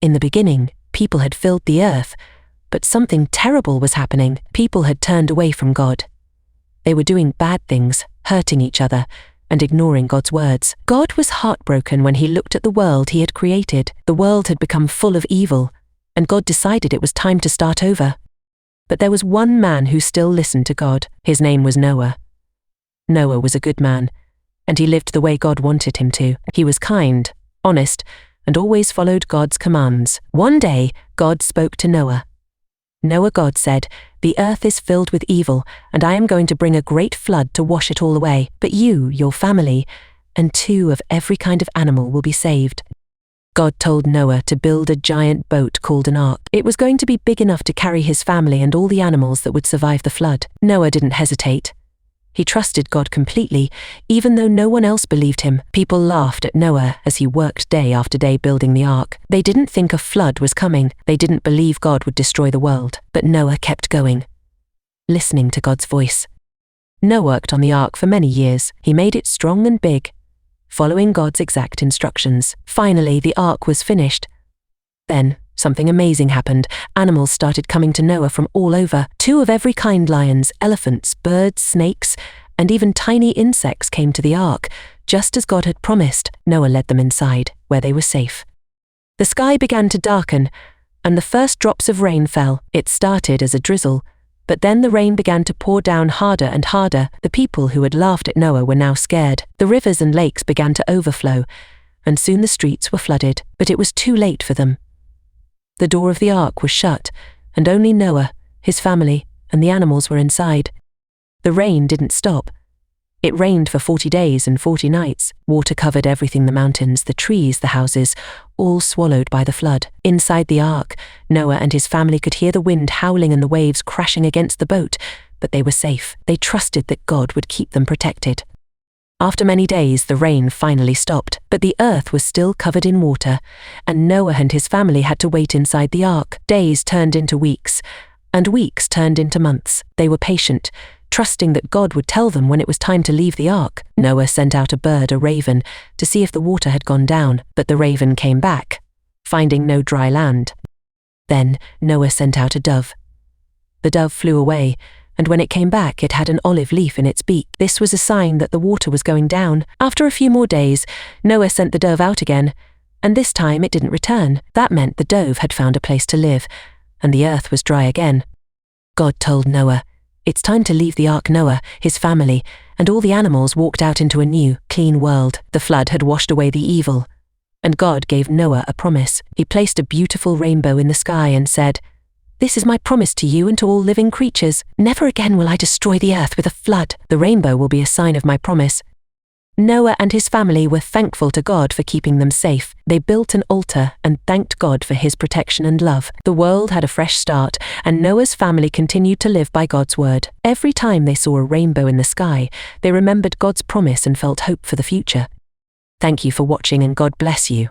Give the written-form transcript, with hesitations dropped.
In the beginning, people had filled the earth, but something terrible was happening. People had turned away from God. They were doing bad things, hurting each other, and ignoring God's words. God was heartbroken when he looked at the world he had created. The world had become full of evil, and God decided it was time to start over. But there was one man who still listened to God. His name was Noah. Noah was a good man, and he lived the way God wanted him to. He was kind, honest, and always followed God's commands. One day, God spoke to Noah. Noah, God said, "The earth is filled with evil, and I am going to bring a great flood to wash it all away. But you, your family, and 2 of every kind of animal will be saved." God told Noah to build a giant boat called an ark. It was going to be big enough to carry his family and all the animals that would survive the flood. Noah didn't hesitate. He trusted God completely, even though no one else believed him. People laughed at Noah as he worked day after day building the ark. They didn't think a flood was coming. They didn't believe God would destroy the world. But Noah kept going, listening to God's voice. Noah worked on the ark for many years. He made it strong and big, following God's exact instructions. Finally, the ark was finished. Then, something amazing happened. Animals started coming to Noah from all over. 2 of every kind: lions, elephants, birds, snakes, and even tiny insects came to the ark, just as God had promised. Noah led them inside, where they were safe. The sky began to darken, and the first drops of rain fell. It started as a drizzle, but then the rain began to pour down harder and harder. The people who had laughed at Noah were now scared. The rivers and lakes began to overflow, and soon the streets were flooded. But it was too late for them. The door of the ark was shut, and only Noah, his family, and the animals were inside. The rain didn't stop. It rained for 40 days and 40 nights. Water covered everything: the mountains, the trees, the houses, all swallowed by the flood. Inside the ark, Noah and his family could hear the wind howling and the waves crashing against the boat, but they were safe. They trusted that God would keep them protected. After many days, the rain finally stopped, but the earth was still covered in water, and Noah and his family had to wait inside the ark. Days turned into weeks, and weeks turned into months. They were patient, trusting that God would tell them when it was time to leave the ark. Noah sent out a bird, a raven, to see if the water had gone down, but the raven came back, finding no dry land. Then Noah sent out a dove. The dove flew away, and when it came back, it had an olive leaf in its beak. This was a sign that the water was going down. After a few more days, Noah sent the dove out again, and this time it didn't return. That meant the dove had found a place to live, and the earth was dry again. God told Noah, "It's time to leave the ark." Noah, his family, and all the animals walked out into a new, clean world. The flood had washed away the evil, and God gave Noah a promise. He placed a beautiful rainbow in the sky and said, "This is my promise to you and to all living creatures. Never again will I destroy the earth with a flood. The rainbow will be a sign of my promise." Noah and his family were thankful to God for keeping them safe. They built an altar and thanked God for his protection and love. The world had a fresh start, and Noah's family continued to live by God's word. Every time they saw a rainbow in the sky, they remembered God's promise and felt hope for the future. Thank you for watching, and God bless you.